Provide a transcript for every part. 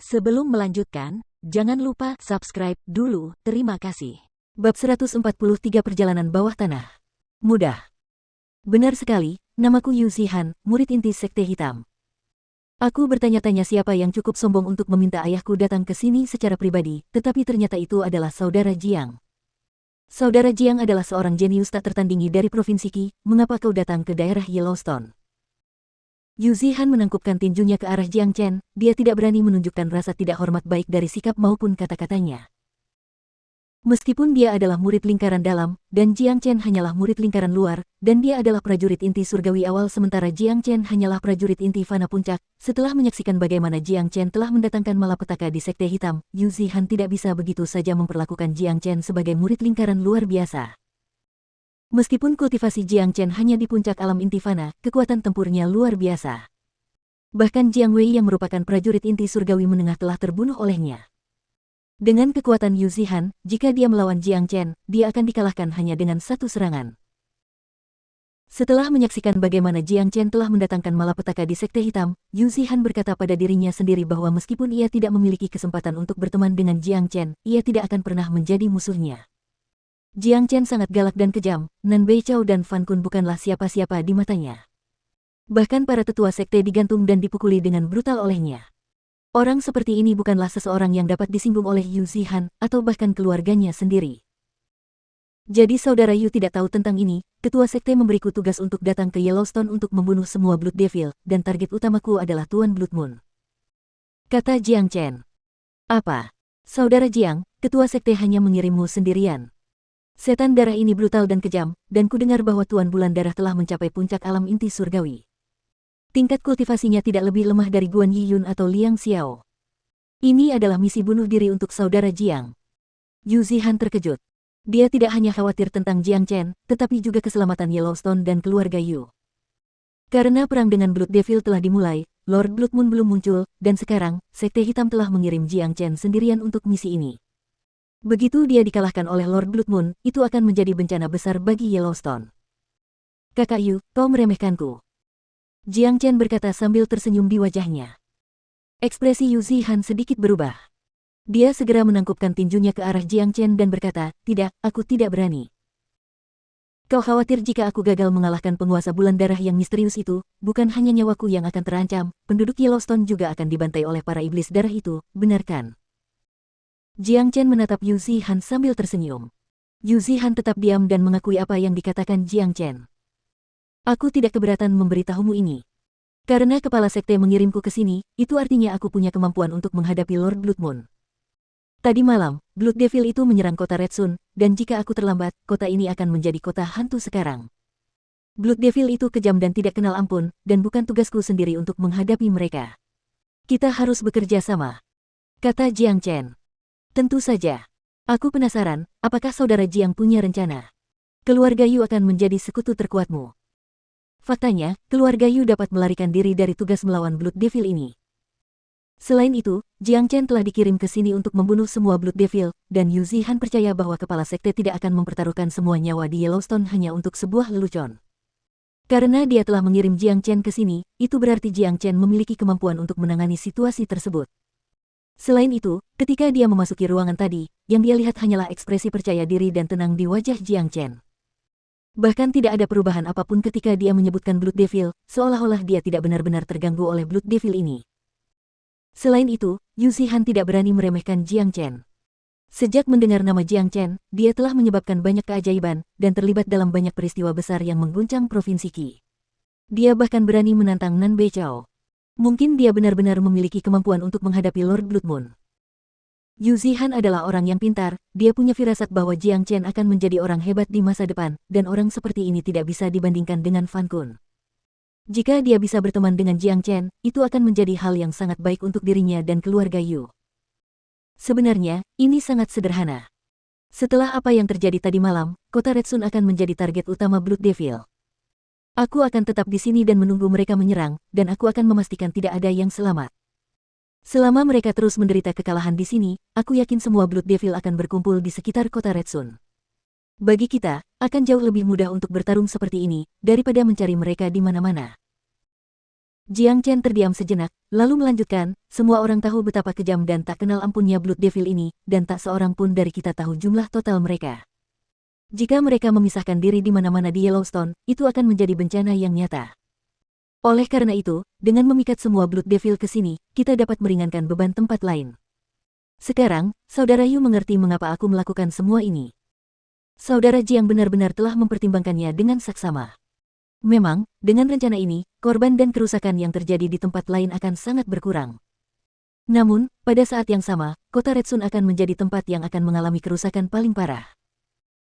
Sebelum melanjutkan, jangan lupa subscribe dulu, terima kasih. Bab 143 Perjalanan Bawah Tanah. Mudah. Benar sekali, namaku Yu Zihan, murid inti Sekte Hitam. Aku bertanya-tanya siapa yang cukup sombong untuk meminta ayahku datang ke sini secara pribadi, tetapi ternyata itu adalah Saudara Jiang. Saudara Jiang adalah seorang jenius tak tertandingi dari Provinsi Qi, mengapa kau datang ke daerah Yellowstone? Yu Zihan menangkupkan tinjunya ke arah Jiang Chen, dia tidak berani menunjukkan rasa tidak hormat baik dari sikap maupun kata-katanya. Meskipun dia adalah murid lingkaran dalam, dan Jiang Chen hanyalah murid lingkaran luar, dan dia adalah prajurit inti surgawi awal sementara Jiang Chen hanyalah prajurit inti fana puncak, setelah menyaksikan bagaimana Jiang Chen telah mendatangkan malapetaka di Sekte Hitam, Yu Zihan tidak bisa begitu saja memperlakukan Jiang Chen sebagai murid lingkaran luar biasa. Meskipun kultivasi Jiang Chen hanya di puncak alam inti fana, kekuatan tempurnya luar biasa. Bahkan Jiang Wei yang merupakan prajurit inti surgawi menengah telah terbunuh olehnya. Dengan kekuatan Yu Zihan, jika dia melawan Jiang Chen, dia akan dikalahkan hanya dengan satu serangan. Setelah menyaksikan bagaimana Jiang Chen telah mendatangkan malapetaka di Sekte Hitam, Yu Zihan berkata pada dirinya sendiri bahwa meskipun ia tidak memiliki kesempatan untuk berteman dengan Jiang Chen, ia tidak akan pernah menjadi musuhnya. Jiang Chen sangat galak dan kejam, Nan Beichao dan Fan Kun bukanlah siapa-siapa di matanya. Bahkan para tetua sekte digantung dan dipukuli dengan brutal olehnya. Orang seperti ini bukanlah seseorang yang dapat disinggung oleh Yu Zihan, atau bahkan keluarganya sendiri. Jadi saudara Yu tidak tahu tentang ini, ketua sekte memberiku tugas untuk datang ke Yellowstone untuk membunuh semua Blood Devil, dan target utamaku adalah Tuan Blood Moon. Kata Jiang Chen. Apa? Saudara Jiang, ketua sekte hanya mengirimmu sendirian. Setan darah ini brutal dan kejam, dan kudengar bahwa Tuan Bulan Darah telah mencapai puncak alam inti surgawi. Tingkat kultivasinya tidak lebih lemah dari Guan Yiyun atau Liang Xiao. Ini adalah misi bunuh diri untuk saudara Jiang. Yu Zihan terkejut. Dia tidak hanya khawatir tentang Jiang Chen, tetapi juga keselamatan Yellowstone dan keluarga Yu. Karena perang dengan Blood Devil telah dimulai, Lord Blood Moon belum muncul, dan sekarang, Sekte Hitam telah mengirim Jiang Chen sendirian untuk misi ini. Begitu dia dikalahkan oleh Lord Blood Moon, itu akan menjadi bencana besar bagi Yellowstone. Kakak Yu, kau meremehkanku. Jiang Chen berkata sambil tersenyum di wajahnya. Ekspresi Yu Zihan sedikit berubah. Dia segera menangkupkan tinjunya ke arah Jiang Chen dan berkata, tidak, aku tidak berani. Kau khawatir jika aku gagal mengalahkan penguasa bulan darah yang misterius itu, bukan hanya nyawaku yang akan terancam, penduduk Yellowstone juga akan dibantai oleh para iblis darah itu, benarkan? Jiang Chen menatap Yu Zihan sambil tersenyum. Yu Zihan tetap diam dan mengakui apa yang dikatakan Jiang Chen. Aku tidak keberatan memberitahumu ini. Karena kepala sekte mengirimku ke sini, itu artinya aku punya kemampuan untuk menghadapi Lord Blood Moon. Tadi malam, Blood Devil itu menyerang kota Red Sun, dan jika aku terlambat, kota ini akan menjadi kota hantu sekarang. Blood Devil itu kejam dan tidak kenal ampun, dan bukan tugasku sendiri untuk menghadapi mereka. Kita harus bekerja sama, kata Jiang Chen. Tentu saja. Aku penasaran, apakah saudara Jiang punya rencana? Keluarga Yu akan menjadi sekutu terkuatmu. Faktanya, keluarga Yu dapat melarikan diri dari tugas melawan Blood Devil ini. Selain itu, Jiang Chen telah dikirim ke sini untuk membunuh semua Blood Devil, dan Yu Zihan percaya bahwa kepala sekte tidak akan mempertaruhkan semua nyawa di Yellowstone hanya untuk sebuah lelucon. Karena dia telah mengirim Jiang Chen ke sini, itu berarti Jiang Chen memiliki kemampuan untuk menangani situasi tersebut. Selain itu, ketika dia memasuki ruangan tadi, yang dia lihat hanyalah ekspresi percaya diri dan tenang di wajah Jiang Chen. Bahkan tidak ada perubahan apapun ketika dia menyebutkan Blood Devil, seolah-olah dia tidak benar-benar terganggu oleh Blood Devil ini. Selain itu, Yu Zihan tidak berani meremehkan Jiang Chen. Sejak mendengar nama Jiang Chen, dia telah menyebabkan banyak keajaiban, dan terlibat dalam banyak peristiwa besar yang mengguncang Provinsi Qi. Dia bahkan berani menantang Nan Beichao. Mungkin dia benar-benar memiliki kemampuan untuk menghadapi Lord Blood Moon. Yu Zihan adalah orang yang pintar, dia punya firasat bahwa Jiang Chen akan menjadi orang hebat di masa depan, dan orang seperti ini tidak bisa dibandingkan dengan Fan Kun. Jika dia bisa berteman dengan Jiang Chen, itu akan menjadi hal yang sangat baik untuk dirinya dan keluarga Yu. Sebenarnya, ini sangat sederhana. Setelah apa yang terjadi tadi malam, kota Red Sun akan menjadi target utama Blood Devil. Aku akan tetap di sini dan menunggu mereka menyerang, dan aku akan memastikan tidak ada yang selamat. Selama mereka terus menderita kekalahan di sini, aku yakin semua Blood Devil akan berkumpul di sekitar kota Red Sun. Bagi kita, akan jauh lebih mudah untuk bertarung seperti ini, daripada mencari mereka di mana-mana. Jiang Chen terdiam sejenak, lalu melanjutkan, semua orang tahu betapa kejam dan tak kenal ampunnya Blood Devil ini, dan tak seorang pun dari kita tahu jumlah total mereka. Jika mereka memisahkan diri di mana-mana di Yellowstone, itu akan menjadi bencana yang nyata. Oleh karena itu, dengan memikat semua Blood Devil ke sini, kita dapat meringankan beban tempat lain. Sekarang, Saudara Yu mengerti mengapa aku melakukan semua ini. Saudara Jiang benar-benar telah mempertimbangkannya dengan saksama. Memang, dengan rencana ini, korban dan kerusakan yang terjadi di tempat lain akan sangat berkurang. Namun, pada saat yang sama, kota Red Sun akan menjadi tempat yang akan mengalami kerusakan paling parah.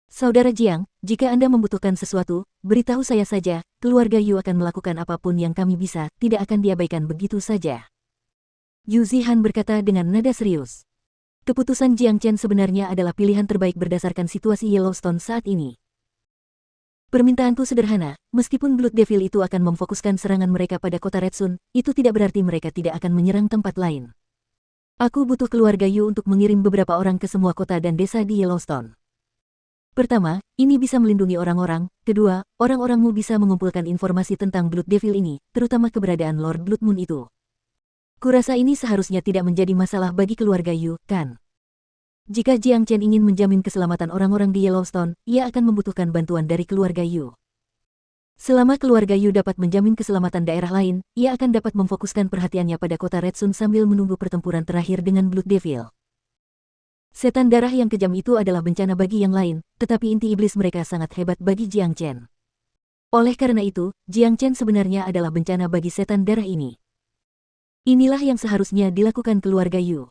Saudara Jiang, jika Anda membutuhkan sesuatu, beritahu saya saja, keluarga Yu akan melakukan apapun yang kami bisa, tidak akan diabaikan begitu saja. Yu Zihan berkata dengan nada serius. Keputusan Jiang Chen sebenarnya adalah pilihan terbaik berdasarkan situasi Yellowstone saat ini. Permintaanku sederhana, meskipun Blood Devil itu akan memfokuskan serangan mereka pada kota Red Sun, itu tidak berarti mereka tidak akan menyerang tempat lain. Aku butuh keluarga Yu untuk mengirim beberapa orang ke semua kota dan desa di Yellowstone. Pertama, ini bisa melindungi orang-orang. Kedua, orang-orangmu bisa mengumpulkan informasi tentang Blood Devil ini, terutama keberadaan Lord Blood Moon itu. Kurasa ini seharusnya tidak menjadi masalah bagi keluarga Yu, kan? Jika Jiang Chen ingin menjamin keselamatan orang-orang di Yellowstone, ia akan membutuhkan bantuan dari keluarga Yu. Selama keluarga Yu dapat menjamin keselamatan daerah lain, ia akan dapat memfokuskan perhatiannya pada kota Red Sun sambil menunggu pertempuran terakhir dengan Blood Devil. Setan darah yang kejam itu adalah bencana bagi yang lain, tetapi inti iblis mereka sangat hebat bagi Jiang Chen. Oleh karena itu, Jiang Chen sebenarnya adalah bencana bagi setan darah ini. Inilah yang seharusnya dilakukan keluarga Yu.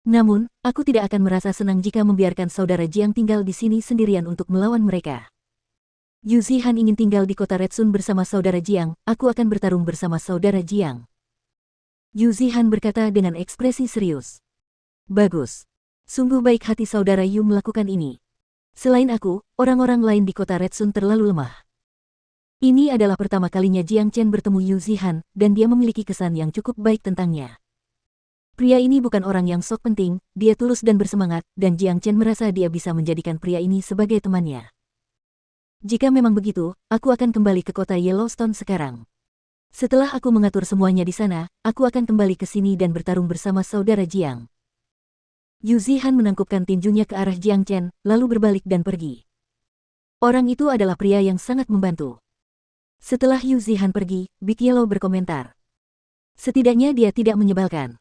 Namun, aku tidak akan merasa senang jika membiarkan saudara Jiang tinggal di sini sendirian untuk melawan mereka. Yu Zihan ingin tinggal di kota Red Sun bersama saudara Jiang, aku akan bertarung bersama saudara Jiang. Yu Zihan berkata dengan ekspresi serius. Bagus. Sungguh baik hati saudara Yu melakukan ini. Selain aku, orang-orang lain di kota Red Sun terlalu lemah. Ini adalah pertama kalinya Jiang Chen bertemu Yu Zihan, dan dia memiliki kesan yang cukup baik tentangnya. Pria ini bukan orang yang sok penting, dia tulus dan bersemangat, dan Jiang Chen merasa dia bisa menjadikan pria ini sebagai temannya. Jika memang begitu, aku akan kembali ke kota Yellowstone sekarang. Setelah aku mengatur semuanya di sana, aku akan kembali ke sini dan bertarung bersama saudara Jiang. Yu Zihan menangkupkan tinjunya ke arah Jiang Chen, lalu berbalik dan pergi. Orang itu adalah pria yang sangat membantu. Setelah Yu Zihan pergi, Big Yellow berkomentar. Setidaknya dia tidak menyebalkan.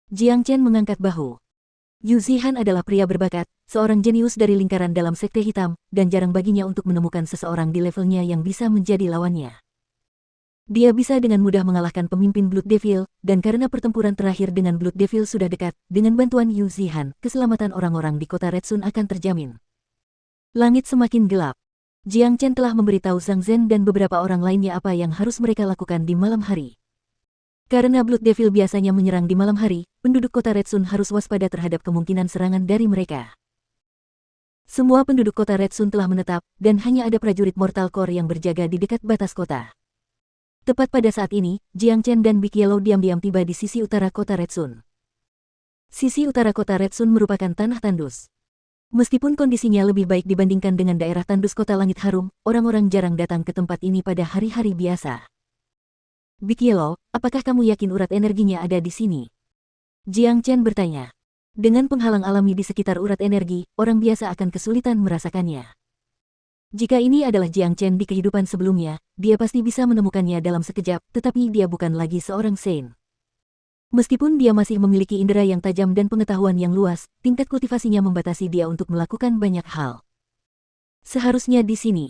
Jiang Chen mengangkat bahu. Yu Zihan adalah pria berbakat, seorang jenius dari lingkaran dalam sekte hitam, dan jarang baginya untuk menemukan seseorang di levelnya yang bisa menjadi lawannya. Dia bisa dengan mudah mengalahkan pemimpin Blood Devil, dan karena pertempuran terakhir dengan Blood Devil sudah dekat, dengan bantuan Yu Zihan, keselamatan orang-orang di kota Red Sun akan terjamin. Langit semakin gelap. Jiang Chen telah memberitahu Zhang Zhen dan beberapa orang lainnya apa yang harus mereka lakukan di malam hari. Karena Blood Devil biasanya menyerang di malam hari, penduduk kota Red Sun harus waspada terhadap kemungkinan serangan dari mereka. Semua penduduk kota Red Sun telah menetap, dan hanya ada prajurit Mortal Core yang berjaga di dekat batas kota. Tepat pada saat ini, Jiang Chen dan Big Yellow diam-diam tiba di sisi utara kota Red Sun. Sisi utara kota Red Sun merupakan tanah tandus. Meskipun kondisinya lebih baik dibandingkan dengan daerah tandus kota Langit Harum, orang-orang jarang datang ke tempat ini pada hari-hari biasa. Big Yellow, apakah kamu yakin urat energinya ada di sini? Jiang Chen bertanya. Dengan penghalang alami di sekitar urat energi, orang biasa akan kesulitan merasakannya. Jika ini adalah Jiang Chen di kehidupan sebelumnya, dia pasti bisa menemukannya dalam sekejap, tetapi dia bukan lagi seorang Saint. Meskipun dia masih memiliki indera yang tajam dan pengetahuan yang luas, tingkat kultivasinya membatasi dia untuk melakukan banyak hal. Seharusnya di sini.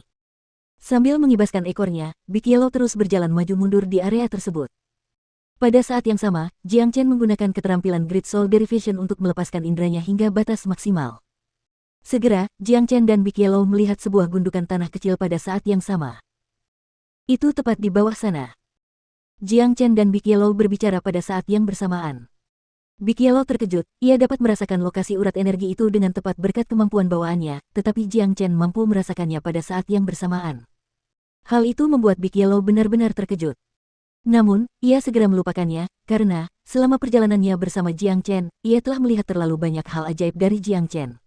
Sambil mengibaskan ekornya, Big Yellow terus berjalan maju mundur di area tersebut. Pada saat yang sama, Jiang Chen menggunakan keterampilan Great Soul Derivation untuk melepaskan inderanya hingga batas maksimal. Segera, Jiang Chen dan Big Yellow melihat sebuah gundukan tanah kecil pada saat yang sama. Itu tepat di bawah sana. Jiang Chen dan Big Yellow berbicara pada saat yang bersamaan. Big Yellow terkejut, ia dapat merasakan lokasi urat energi itu dengan tepat berkat kemampuan bawaannya, tetapi Jiang Chen mampu merasakannya pada saat yang bersamaan. Hal itu membuat Big Yellow benar-benar terkejut. Namun, ia segera melupakannya, karena, selama perjalanannya bersama Jiang Chen, ia telah melihat terlalu banyak hal ajaib dari Jiang Chen.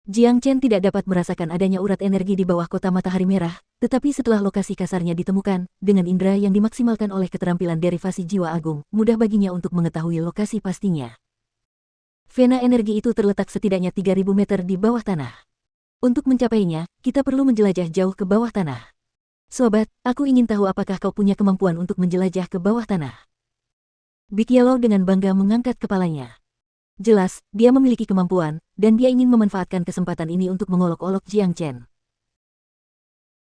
Jiang Chen tidak dapat merasakan adanya urat energi di bawah kota matahari merah, tetapi setelah lokasi kasarnya ditemukan, dengan indera yang dimaksimalkan oleh keterampilan derivasi jiwa agung, mudah baginya untuk mengetahui lokasi pastinya. Vena energi itu terletak setidaknya 3.000 meter di bawah tanah. Untuk mencapainya, kita perlu menjelajah jauh ke bawah tanah. Sobat, aku ingin tahu apakah kau punya kemampuan untuk menjelajah ke bawah tanah. Big Yellow dengan bangga mengangkat kepalanya. Jelas, dia memiliki kemampuan, dan dia ingin memanfaatkan kesempatan ini untuk mengolok-olok Jiang Chen.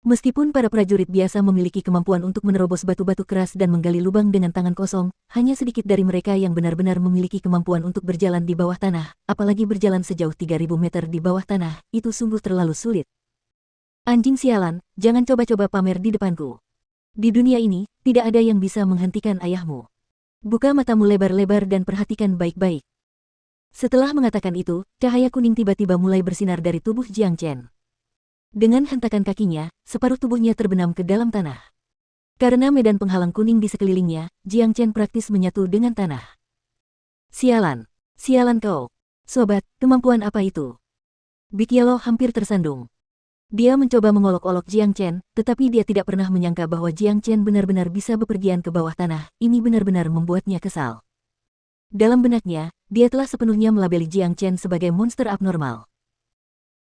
Meskipun para prajurit biasa memiliki kemampuan untuk menerobos batu-batu keras dan menggali lubang dengan tangan kosong, hanya sedikit dari mereka yang benar-benar memiliki kemampuan untuk berjalan di bawah tanah, apalagi berjalan sejauh 3.000 meter di bawah tanah, itu sungguh terlalu sulit. Anjing sialan, jangan coba-coba pamer di depanku. Di dunia ini, tidak ada yang bisa menghentikan ayahmu. Buka matamu lebar-lebar dan perhatikan baik-baik. Setelah mengatakan itu, cahaya kuning tiba-tiba mulai bersinar dari tubuh Jiang Chen. Dengan hentakan kakinya, separuh tubuhnya terbenam ke dalam tanah. Karena medan penghalang kuning di sekelilingnya, Jiang Chen praktis menyatu dengan tanah. Sialan! Sialan kau! Sobat, kemampuan apa itu? Big Yellow hampir tersandung. Dia mencoba mengolok-olok Jiang Chen, tetapi dia tidak pernah menyangka bahwa Jiang Chen benar-benar bisa bepergian ke bawah tanah. Ini benar-benar membuatnya kesal. Dalam benaknya, dia telah sepenuhnya melabeli Jiang Chen sebagai monster abnormal.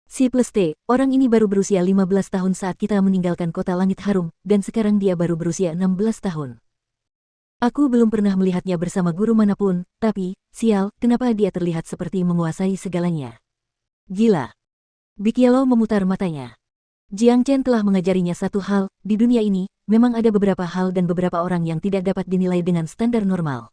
C+T, orang ini baru berusia 15 tahun saat kita meninggalkan kota langit harum, dan sekarang dia baru berusia 16 tahun. Aku belum pernah melihatnya bersama guru manapun, tapi, sial, kenapa dia terlihat seperti menguasai segalanya. Gila. Big Yellow memutar matanya. Jiang Chen telah mengajarinya satu hal, di dunia ini, memang ada beberapa hal dan beberapa orang yang tidak dapat dinilai dengan standar normal.